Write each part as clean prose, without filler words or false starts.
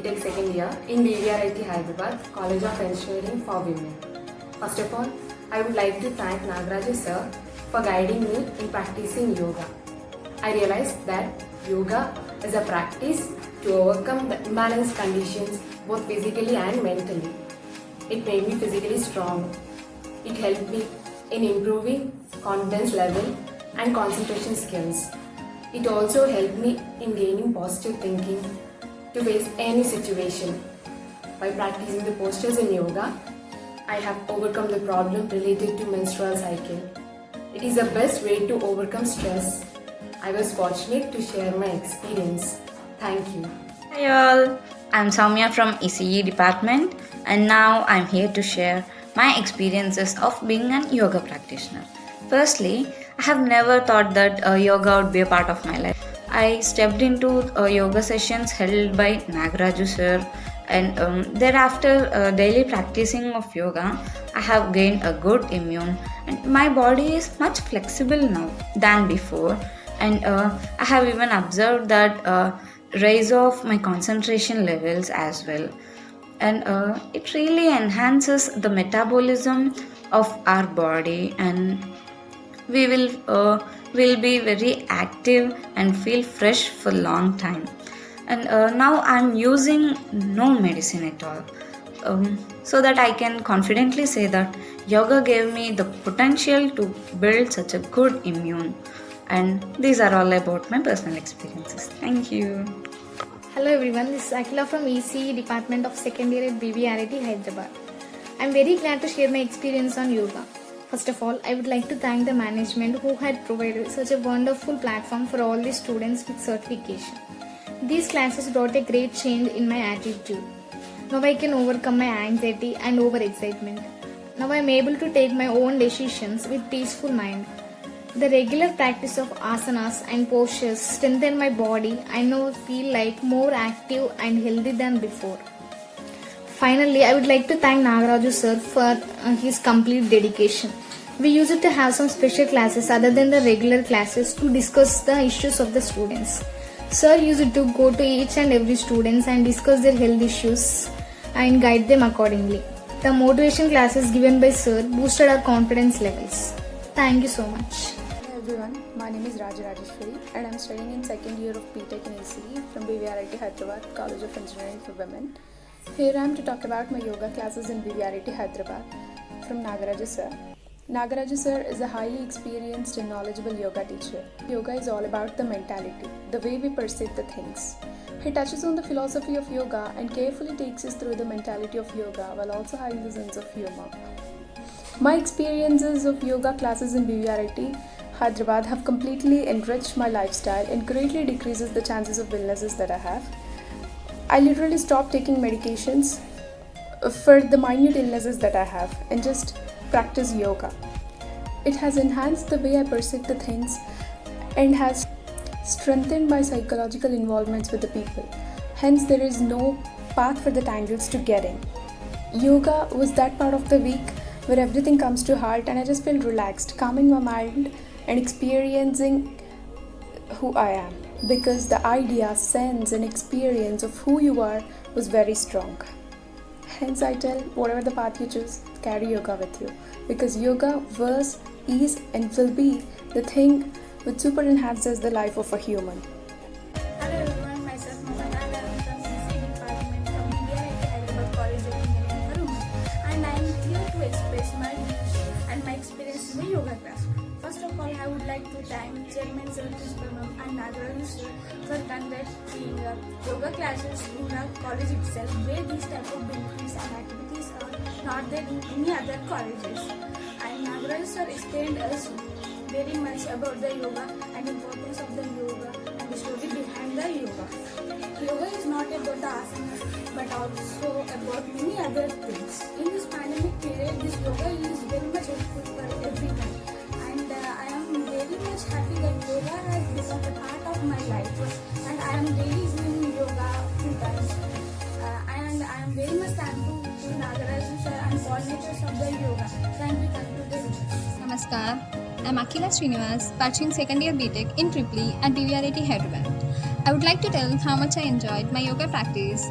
BTech second year in BVRIT Hyderabad, College of Engineering for Women. First of all, I would like to thank Nagaraju sir for guiding me in practicing yoga. I realized that yoga is a practice to overcome the imbalanced conditions both physically and mentally. It made me physically strong. It helped me in improving confidence level and concentration skills. It also helped me in gaining positive thinking to face any situation. By practicing the postures in yoga, I have overcome the problem related to menstrual cycle. It is the best way to overcome stress. I was fortunate to share my experience. Thank you. Hi all, I'm Soumya from ECE department and now I'm here to share my experiences of being an yoga practitioner. Firstly, I have never thought that yoga would be a part of my life. I stepped into yoga sessions held by Nagaraju sir and thereafter daily practicing of yoga, I have gained a good immune and my body is much flexible now than before and I have even observed that rise of my concentration levels as well and it really enhances the metabolism of our body and we will be very active and feel fresh for long time and now I'm using no medicine at all so that I can confidently say that yoga gave me the potential to build such a good immune and these are all about my personal experiences. Thank you. Hello everyone, this is Akila from ECE Department of Second Year at BVRIT Hyderabad. I am very glad to share my experience on yoga. First of all, I would like to thank the management who had provided such a wonderful platform for all the students with certification. These classes brought a great change in my attitude. Now I can overcome my anxiety and overexcitement. Now I am able to take my own decisions with peaceful mind. The regular practice of asanas and postures strengthen my body. I now feel like more active and healthy than before. Finally, I would like to thank Nagaraju sir for his complete dedication. We used to have some special classes other than the regular classes to discuss the issues of the students. Sir used to go to each and every students and discuss their health issues and guide them accordingly. The motivation classes given by sir boosted our confidence levels. Thank you so much. Hello everyone, my name is Raja Rajeshwari and I am studying in second year of BTech in ECE from BVRIT Hyderabad, College of Engineering for Women. Here I am to talk about my yoga classes in BVRIT Hyderabad from Nagaraju sir. Nagaraju sir is a highly experienced and knowledgeable yoga teacher. Yoga is all about the mentality, the way we perceive the things. He touches on the philosophy of yoga and carefully takes us through the mentality of yoga while also having the sense of humor. My experiences of yoga classes in BVRIT Hyderabad have completely enriched my lifestyle and greatly decreases the chances of illnesses that I have. I literally stopped taking medications for the minute illnesses that I have and just practice yoga. It has enhanced the way I perceive the things and has strengthened my psychological involvements with the people. Hence, there is no path for the tangles to get in. Yoga was that part of the week where everything comes to heart and I just feel relaxed, calming my mind and experiencing who I am because the idea, sense and experience of who you are was very strong. Hence I tell whatever the path you choose, carry yoga with you because yoga was, is and will be the thing which super enhances the life of a human. Hello everyone, myself Mohammed and I am from ECE department from BVRIT Hyderabad College of Engineering for Women and I am here to express my views and my experience in the yoga class. First of all, I would like to thank Chairman Sir Pushpamam and Nagaraju sir for conducting yoga classes in the college itself where these type of benefits and activities are not there in any other colleges. And Nagaraju sir explained us very much about the yoga and importance of the yoga and the story behind the yoga. Yoga is not about the asanas but also about many other things. In this pandemic period, this yoga is very much helpful for everyone. And I am very much happy that yoga has become a part of my life and I am daily doing yoga few times. And I am very much thankful to Nagaraju sir and coordinators of the yoga. Thank you very much. Namaskar. I'm Akila Srinivas, pursuing second year BTech in Tripoli at BVRIT Hyderabad. I would like to tell how much I enjoyed my yoga practice.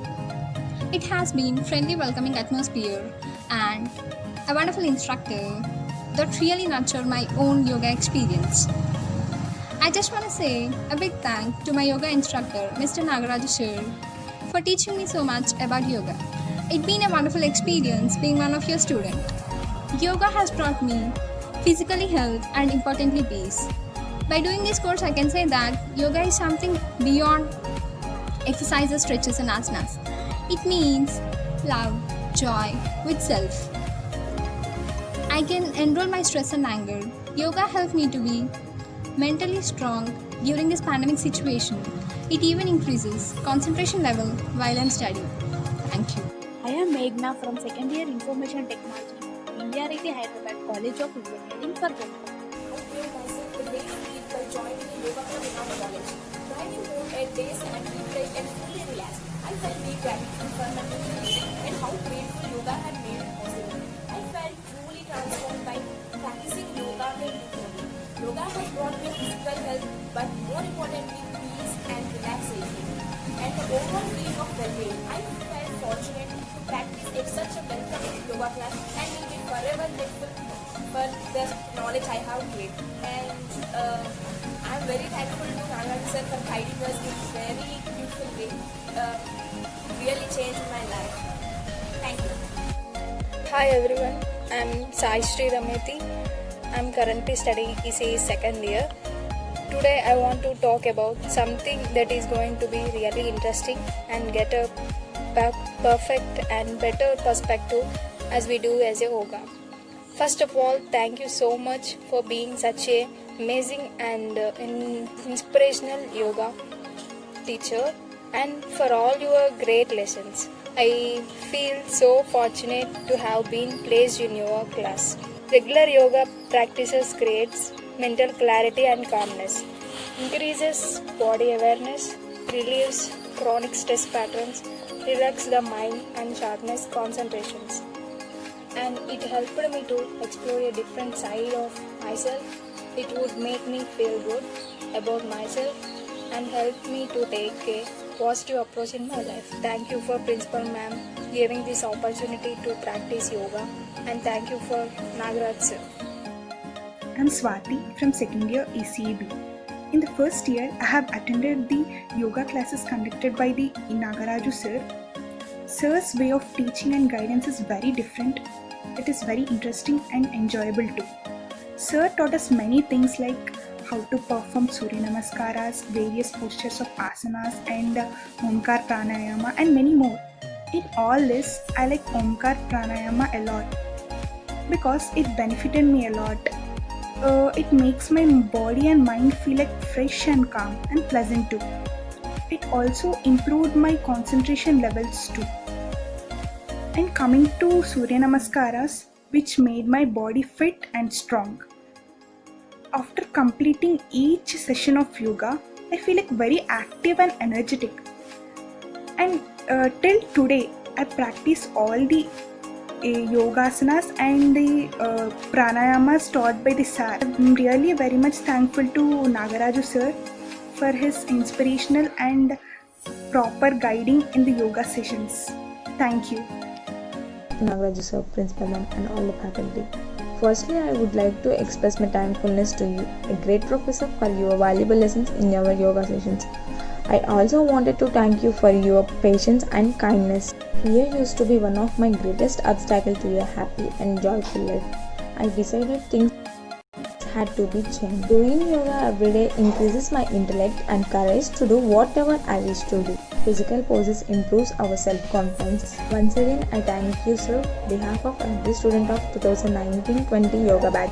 It has been friendly, welcoming atmosphere and a wonderful instructor that really nurtured my own yoga experience. I just want to say a big thank to my yoga instructor, Mr. Nagaraj sir, for teaching me so much about yoga. It's been a wonderful experience being one of your students. Yoga has brought me physically health and importantly peace. By doing this course, I can say that yoga is something beyond exercises, stretches, and asanas. It means love, joy with self. I can enroll my stress and anger. Yoga helped me to be mentally strong during this pandemic situation. It even increases concentration level while I'm studying. Thank you. I am Meghna from second year Information Technology, BVRIT Hyderabad College of Engineering for Women. I gave myself a great treat by joining a yoga club in our college. Driving home at days and refreshed and fully relaxed, I felt deep gratitude for my teachers and how grateful yoga had made it possible. I felt truly transformed by practicing yoga regularly. Yoga has brought me physical health, but more importantly, peace and relaxation, and the overall feeling of well-being. I felt fortunate to practice at such a welcoming yoga class and will be forever grateful for the knowledge I have gained. And I am very thankful to Nagaraj sir for guiding us in a very beautiful way. Really changed my life. Thank you. Hi everyone, I'm Sai Sri Rameti. I'm currently studying ECE second year. Today I want to talk about something that is going to be really interesting and get a perfect and better perspective as we do as a yoga. First of all, thank you so much for being such a amazing and inspirational yoga teacher and for all your great lessons. I feel so fortunate to have been placed in your class. Regular yoga practices creates mental clarity and calmness, increases body awareness, relieves chronic stress patterns, relax the mind and sharpness concentrations. And it helped me to explore a different side of myself. It would make me feel good about myself and help me to take a positive approach in my life. Thank you for Principal Ma'am giving this opportunity to practice yoga, and thank you for Nagaraj sir. I'm Swati from second year ECEB. In the first year, I have attended the yoga classes conducted by the Nagaraju sir. Sir's way of teaching and guidance is very different. It is very interesting and enjoyable too. Sir taught us many things like how to perform Surya Namaskaras, various postures of asanas and Omkar Pranayama and many more. In all this, I like Omkar Pranayama a lot because it benefited me a lot. It makes my body and mind feel like fresh and calm and pleasant too. It also improved my concentration levels too. And coming to Surya Namaskaras, which made my body fit and strong. After completing each session of yoga, I feel like very active and energetic. And till today, I practice all the yogasanas and the pranayamas taught by the sir. I'm really very much thankful to Nagaraju sir for his inspirational and proper guiding in the yoga sessions. Thank you. Nagaraj sir, principal ma'am and all the faculty. Firstly, I would like to express my thankfulness to you, a great professor, for your valuable lessons in our yoga sessions. I also wanted to thank you for your patience and kindness. Fear used to be one of my greatest obstacles to a happy and joyful life. I decided things had to be changed. Doing yoga every day increases my intellect and courage to do whatever I wish to do. Physical poses improves our self-confidence. Once again, I thank you, sir, on behalf of every student of 2019-20 yoga batch.